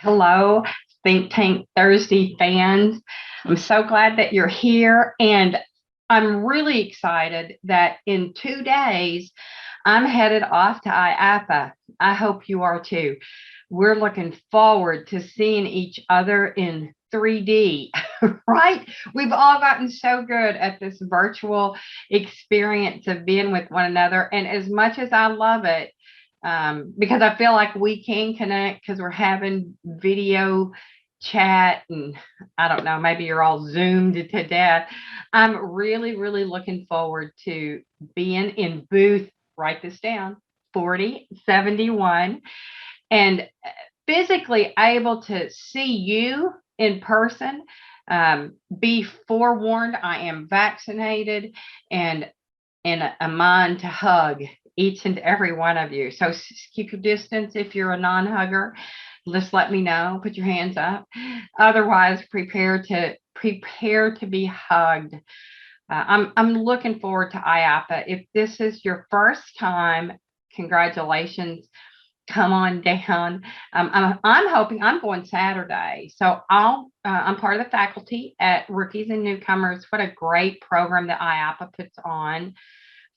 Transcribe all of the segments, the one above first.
Hello, Think Tank Thursday fans. I'm so glad that you're here, and I'm really excited that in 2 days I'm headed off to IAAPA. I hope you are too. We're looking forward to seeing each other in 3D, right? We've all gotten so good at this virtual experience of being with one another, and as much as I love it, because I feel like we can connect because we're having video chat, and I don't know, maybe you're all zoomed to death. I'm really, really looking forward to being in booth, write this down, 4071, and physically able to see you in person. Be forewarned, I am vaccinated and in a mind to hug each and every one of you. So keep your distance. If you're a non-hugger, just let me know. Put your hands up. Otherwise, prepare to be hugged. I'm looking forward to IAAPA. If this is your first time, congratulations. Come on down. I'm hoping I'm going Saturday, so I'm part of the faculty at Rookies and Newcomers. What a great program that IAAPA puts on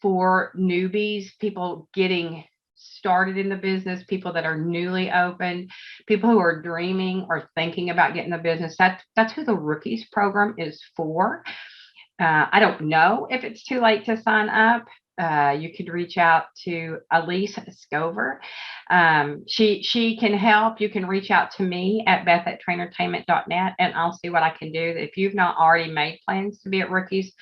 for newbies, people getting started in the business, people that are newly opened, people who are dreaming or thinking about getting the business. That's who the Rookies program is for. I don't know if it's too late to sign up. You could reach out to Elise Scover. She can help. You can reach out to me at Beth@TrainerTainment.net, and I'll see what I can do. If you've not already made plans to be at Rookies,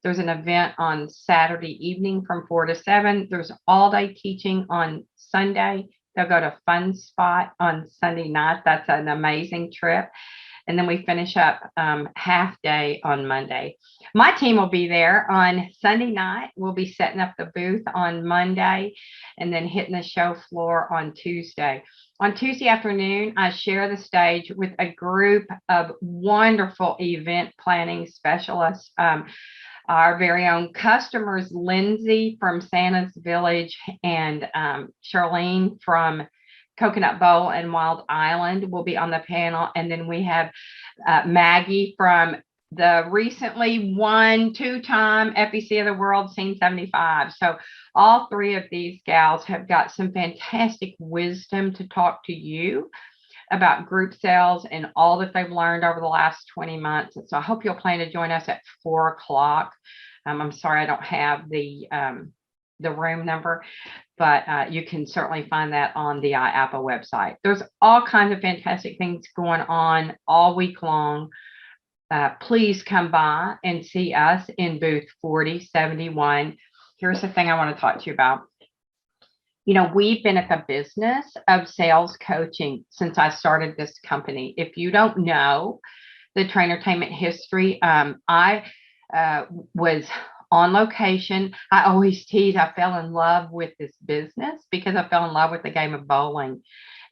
there's an event on Saturday evening from 4 to 7. There's all-day teaching on Sunday. They'll go to Fun Spot on Sunday night. That's an amazing trip. And then we finish up half day on Monday. My team will be there on Sunday night. We'll be setting up the booth on Monday and then hitting the show floor on Tuesday. On Tuesday afternoon, I share the stage with a group of wonderful event planning specialists. Our very own customers, Lindsay from Santa's Village and Charlene from Coconut Bowl and Wild Island will be on the panel. And then we have Maggie from the recently won 2-time FEC of the World, Scene 75. So all three of these gals have got some fantastic wisdom to talk to you about group sales and all that they've learned over the last 20 months. And so I hope you'll plan to join us at 4 o'clock. I'm sorry I don't have the room number, but you can certainly find that on the IAAPA website. There's all kinds of fantastic things going on all week long. Please come by and see us in booth 4071. Here's the thing I want to talk to you about. You know, we've been at the business of sales coaching since I started this company. If you don't know the TrainerTainment history, I was on location. I always tease, I fell in love with this business because I fell in love with the game of bowling.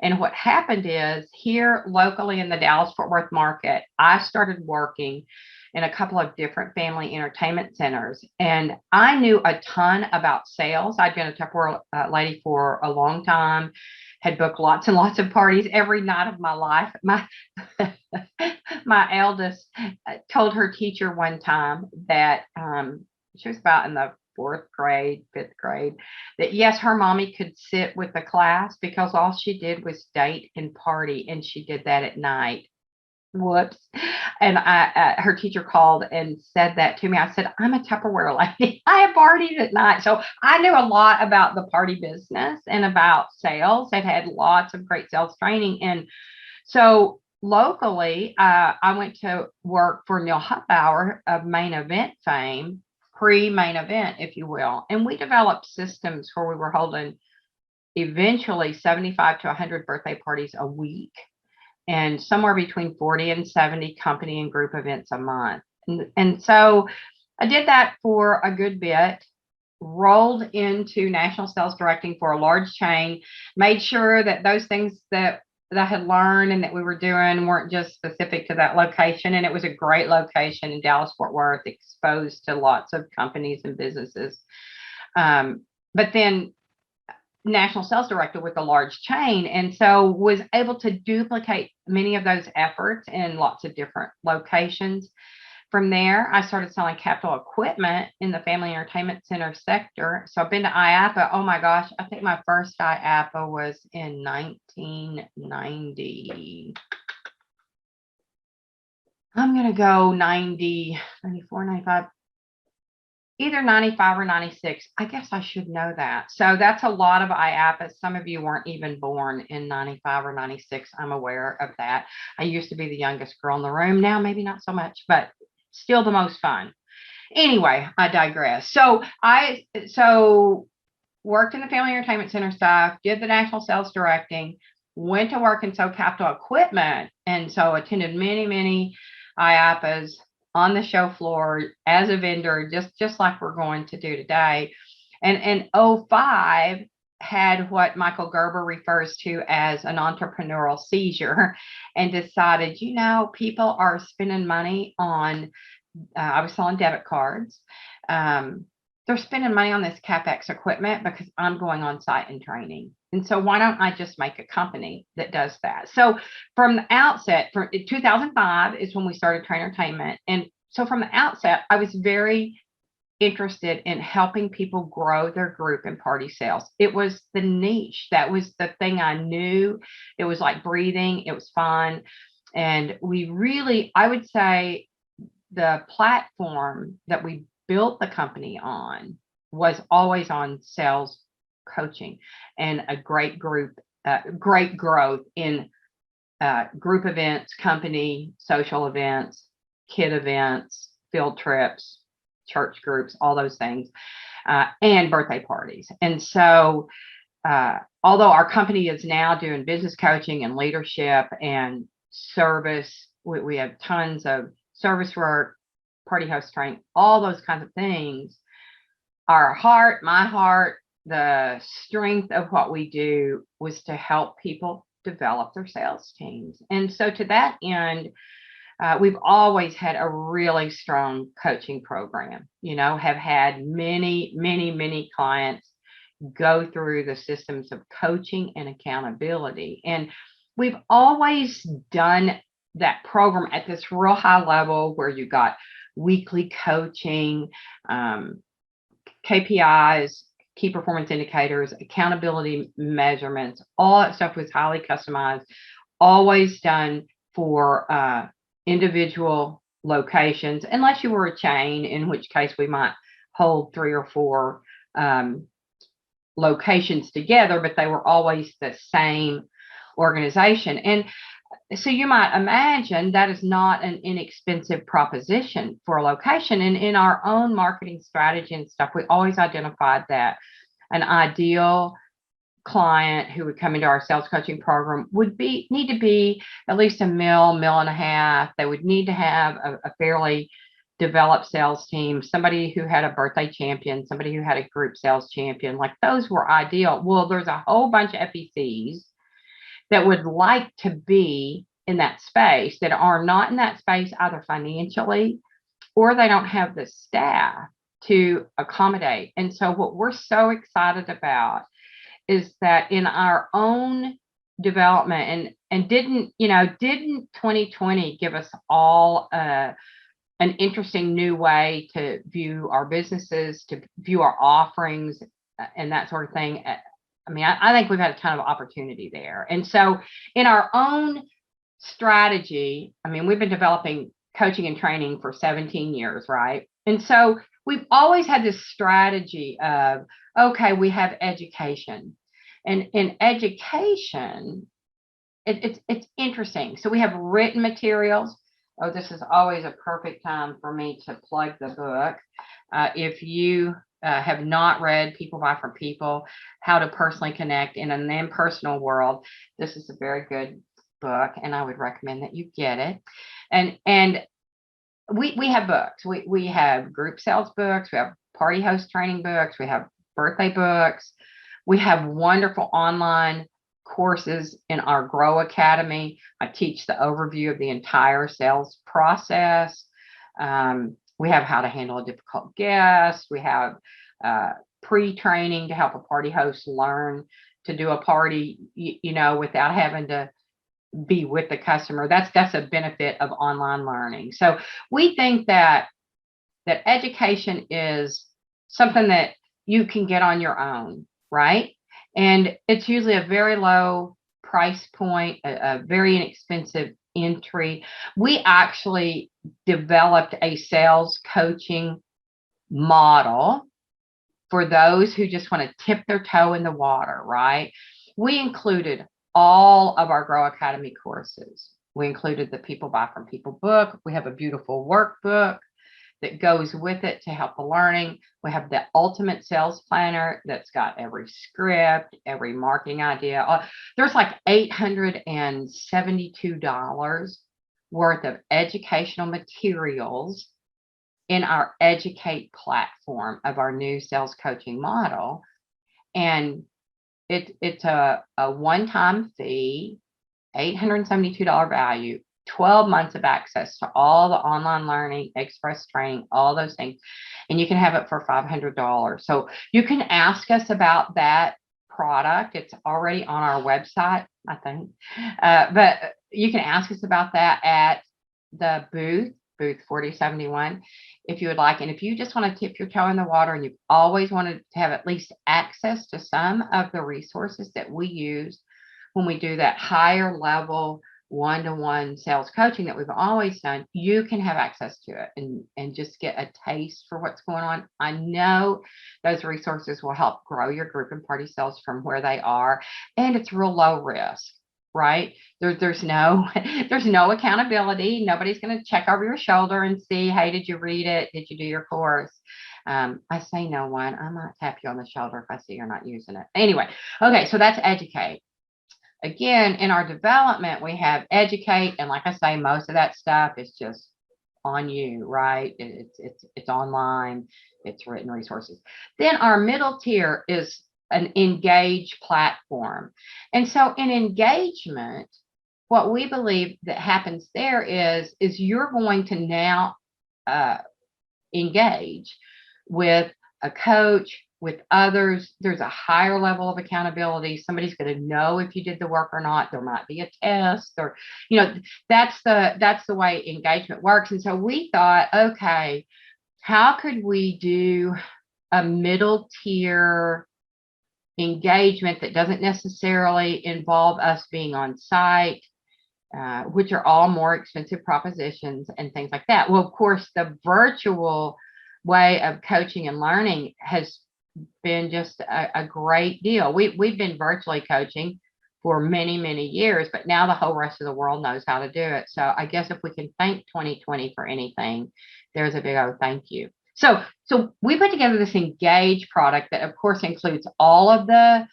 And what happened is here locally in the Dallas-Fort Worth market, I started working in a couple of different family entertainment centers. And I knew a ton about sales. I'd been a Tupperware lady for a long time, had booked lots and lots of parties every night of my life. My eldest told her teacher one time that she was about in the 4th grade, 5th grade, that yes, her mommy could sit with the class because all she did was date and party, and she did that at night. Whoops. And her teacher called and said that to me. I said, I'm a Tupperware lady. I have parties at night. So I knew a lot about the party business and about sales. I've had lots of great sales training. And so locally, I went to work for Neil Hupbauer of Main Event fame, pre-main event, if you will. And we developed systems where we were holding eventually 75 to 100 birthday parties a week, and somewhere between 40 and 70 company and group events a month. And so I did that for a good bit, rolled into national sales directing for a large chain, made sure that those things that I had learned and that we were doing weren't just specific to that location. And it was a great location in Dallas-Fort Worth, exposed to lots of companies and businesses. But then national sales director with a large chain, and so was able to duplicate many of those efforts in lots of different locations. From there, I started selling capital equipment in the family entertainment center sector. So I've been to IAAPA. Oh my gosh, I think my first IAAPA was in 1990. I'm going to go 90, 94, 95, either 95 or 96. I guess I should know that. So that's a lot of IAAPA. Some of you weren't even born in 95 or 96. I'm aware of that. I used to be the youngest girl in the room. Now, maybe not so much, but still the most fun. Anyway, I digress. So worked in the family entertainment center stuff, did the national sales directing, went to work and sold capital equipment, and so attended many IAAPAs on the show floor as a vendor, just like we're going to do today. And in 2005 had what Michael Gerber refers to as an entrepreneurial seizure, and decided, people are spending money on, I was selling debit cards. They're spending money on this CapEx equipment because I'm going on site and training. And so why don't I just make a company that does that? So from the outset, from 2005 is when we started TrainerTainment. And so from the outset, I was very interested in helping people grow their group and party sales. It was the niche. That was the thing I knew. It was like breathing. It was fun. And we really, I would say, the platform that we built the company on was always on sales coaching and a great growth in group events, company, social events, kid events, field trips, church groups, all those things, and birthday parties. And so, although our company is now doing business coaching and leadership and service, we have tons of service work, party host training, all those kinds of things. My heart, the strength of what we do was to help people develop their sales teams. And so to that end, we've always had a really strong coaching program, have had many clients go through the systems of coaching and accountability. And we've always done that program at this real high level where you got weekly coaching, KPIs, key performance indicators, accountability measurements, all that stuff was highly customized, always done for individual locations, unless you were a chain, in which case we might hold 3 or 4 locations together, but they were always the same organization. And so you might imagine that is not an inexpensive proposition for a location. And in our own marketing strategy and stuff, we always identified that an ideal client who would come into our sales coaching program would need to be at least a mil and a half. They would need to have a fairly developed sales team, somebody who had a birthday champion, somebody who had a group sales champion. Like, those were ideal. Well, there's a whole bunch of FECs that would like to be in that space that are not in that space either financially, or they don't have the staff to accommodate. And so what we're so excited about is that in our own development, and didn't 2020 give us all an interesting new way to view our businesses, to view our offerings, and that sort of thing. I think we've had a ton of opportunity there. And so in our own strategy, we've been developing coaching and training for 17 years, right? And so we've always had this strategy of, okay, we have education. And in education, it's interesting. So we have written materials. Oh, this is always a perfect time for me to plug the book. If you have not read People Buy from People, How to Personally Connect in an Impersonal World, this is a very good book, and I would recommend that you get it. And we have books. We have group sales books. We have party host training books. We have birthday books. We have wonderful online courses in our Grow Academy. I teach the overview of the entire sales process. We have how to handle a difficult guest. We have pre-training to help a party host learn to do a party, without having to be with the customer. That's a benefit of online learning. So we think that education is something that you can get on your own, right? And it's usually a very low price point, a very inexpensive entry. We actually developed a sales coaching model for those who just want to tip their toe in the water, right? We included all of our Grow Academy courses. We included the People Buy From People book. We have a beautiful workbook that goes with it to help the learning. We have the ultimate sales planner that's got every script, every marketing idea. There's like $872 worth of educational materials in our Educate platform of our new sales coaching model. And it's a one-time fee, $872 value, 12 months of access to all the online learning, express training, all those things. And you can have it for $500. So you can ask us about that product. It's already on our website, I think. But you can ask us about that at the booth 4071, if you would like. And if you just want to tip your toe in the water and you've always wanted to have at least access to some of the resources that we use when we do that higher level one-to-one sales coaching that we've always done, you can have access to it and just get a taste for what's going on. I know those resources will help grow your group and party sales from where they are, and it's real low risk, right? There's no accountability. Nobody's going to check over your shoulder and see, hey, did you read it? Did you do your course? I say no one. I might tap you on the shoulder if I see you're not using it. Anyway, okay, so that's Educate. Again, in our development, we have Educate, and like I say, most of that stuff is just on you, right? It's online, it's written resources. Then our middle tier is an Engage platform. And so in engagement, what we believe that happens there is you're going to now engage with a coach, with others. There's a higher level of accountability. Somebody's going to know if you did the work or not. There might be a test, or that's the way engagement works. And so we thought, okay, how could we do a middle tier engagement that doesn't necessarily involve us being on site, which are all more expensive propositions and things like that. Well, of course, the virtual way of coaching and learning has been just a great deal. We've been virtually coaching for many, many years, but now the whole rest of the world knows how to do it. So I guess if we can thank 2020 for anything, there's a big old thank you. So we put together this Engage product that, of course, includes all of the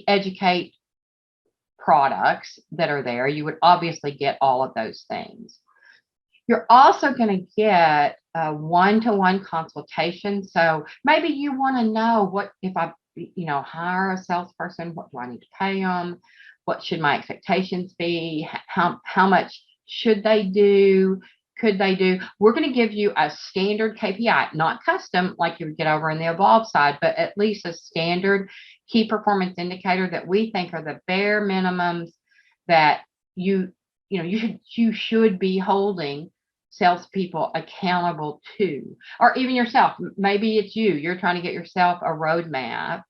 Educate products that are there. You would obviously get all of those things. You're also going to get a one-to-one consultation. So maybe you want to know, what if I, hire a salesperson, what do I need to pay them? What should my expectations be? How much should they do? Could they do? We're going to give you a standard KPI, not custom like you would get over in the Evolve side, but at least a standard key performance indicator that we think are the bare minimums that you should be holding salespeople accountable to, or even yourself. Maybe it's you're trying to get yourself a roadmap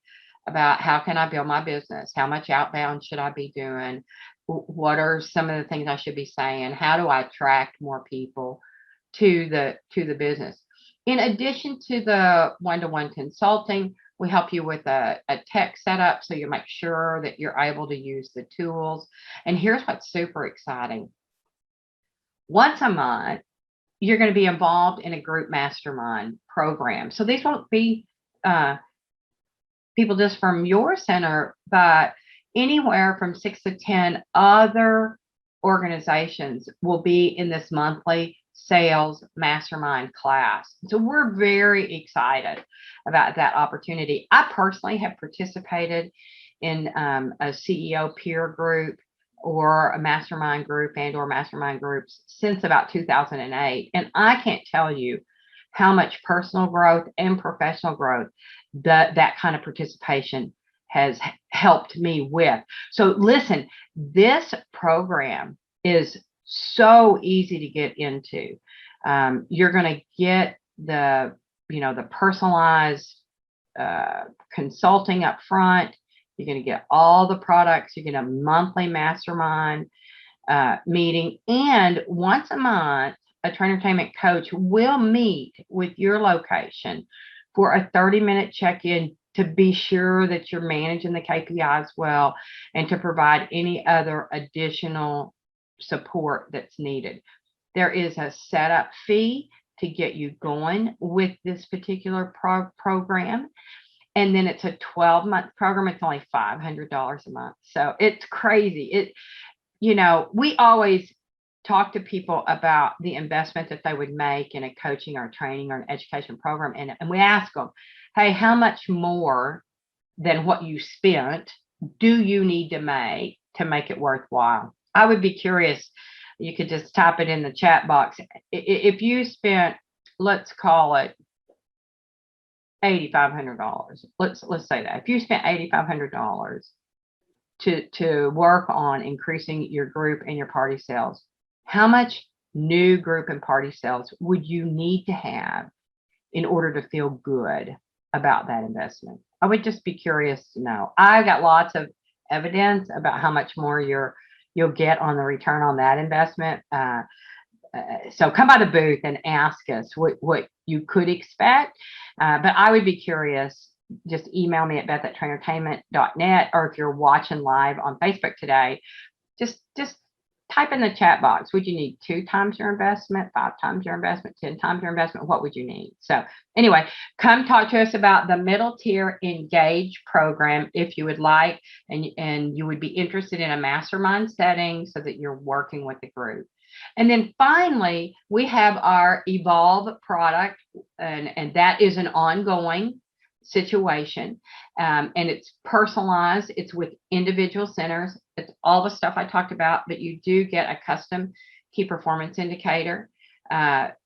about how can I build my business? How much outbound should I be doing? What are some of the things I should be saying? How do I attract more people to the business? In addition to the one-to-one consulting, we help you with a tech setup so you make sure that you're able to use the tools. And here's what's super exciting. Once a month, you're going to be involved in a group mastermind program. So these won't be people just from your center, but anywhere from 6 to 10 other organizations will be in this monthly sales mastermind class. So we're very excited about that opportunity. I personally have participated in a CEO peer group or a mastermind group or mastermind groups since about 2008. And I can't tell you how much personal growth and professional growth that kind of participation has helped me with. So listen, this program is so easy to get into. You're going to get the personalized consulting up front. You're going to get all the products. You get a monthly mastermind meeting, and once a month, a TrainerTainment coach will meet with your location for a 30-minute check-in to be sure that you're managing the KPIs well and to provide any other additional support that's needed. There is a setup fee to get you going with this particular program. And then it's a 12-month program. It's only $500 a month. So it's crazy. We always talk to people about the investment that they would make in a coaching or training or an education program. And we ask them, hey, how much more than what you spent do you need to make it worthwhile? I would be curious. You could just type it in the chat box. If you spent, let's call it $8,500. Let's say that. If you spent $8,500 to work on increasing your group and your party sales, how much new group and party sales would you need to have in order to feel good about that investment? I would just be curious to know. I got lots of evidence about how much more you'll get on the return on that investment. So come by the booth and ask us what you could expect. But I would be curious. Just email me at beth@trainertainment.net, or if you're watching live on Facebook today, just type in the chat box. Would you need 2 times your investment, 5 times your investment, 10 times your investment? What would you need? So anyway, come talk to us about the middle tier Engage program if you would like, and you would be interested in a mastermind setting so that you're working with the group. And then finally, we have our Evolve product, and that is an ongoing situation, and it's personalized. It's with individual centers. It's all the stuff I talked about, but you do get a custom key performance indicator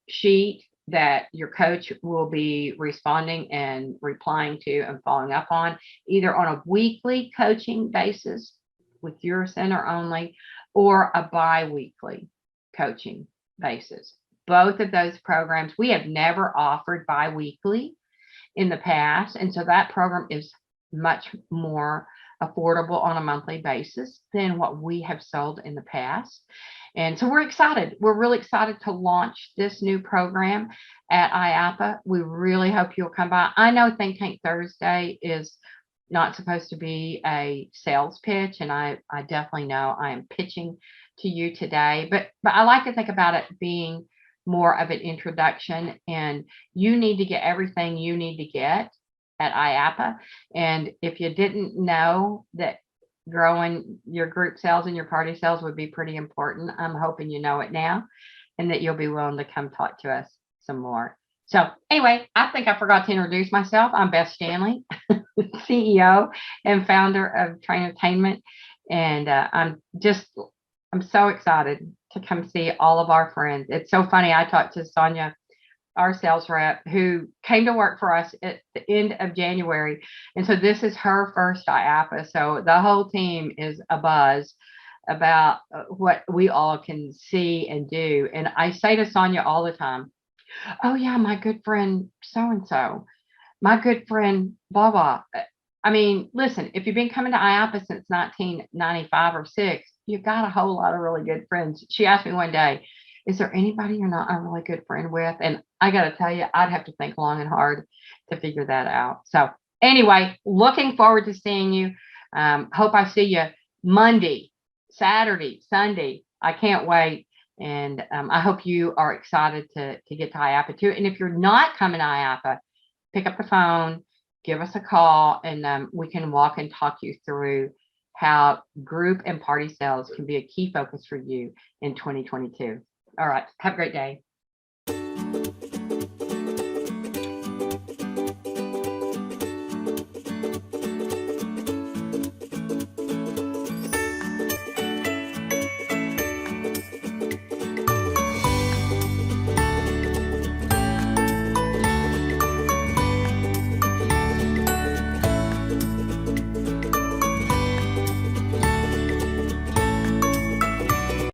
sheet that your coach will be responding and replying to and following up on, either on a weekly coaching basis with your center only, or a bi-weekly coaching basis. Both of those programs, we have never offered bi-weekly in the past, and so that program is much more affordable on a monthly basis than what we have sold in the past. And so we're excited. We're really excited to launch this new program at IAAPA. We really hope you'll come by. I know Think Tank Thursday is not supposed to be a sales pitch, and I definitely know I am pitching to you today, but I like to think about it being more of an introduction, and you need to get everything you need to get at IAAPA. And if you didn't know that growing your group sales and your party sales would be pretty important, I'm hoping you know it now, and that you'll be willing to come talk to us some more. So anyway, I think I forgot to introduce myself. I'm Beth Stanley, CEO and founder of TrainerTainment, and I'm so excited to come see all of our friends. It's so funny. I talked to Sonia, our sales rep, who came to work for us at the end of January. And so this is her first IAAPA. So the whole team is abuzz about what we all can see and do. And I say to Sonia all the time, oh yeah, my good friend so-and-so, my good friend blah blah. I mean, listen, if you've been coming to IAAPA since 1995 or 6, you've got a whole lot of really good friends. She asked me one day, is there anybody you're not a really good friend with? And I got to tell you, I'd have to think long and hard to figure that out. So anyway, looking forward to seeing you. Hope I see you Monday, Saturday, Sunday. I can't wait. And I hope you are excited to get to IAAPA too. And if you're not coming to IAAPA, pick up the phone, give us a call, and we can walk and talk you through how group and party sales can be a key focus for you in 2022. All right. Have a great day.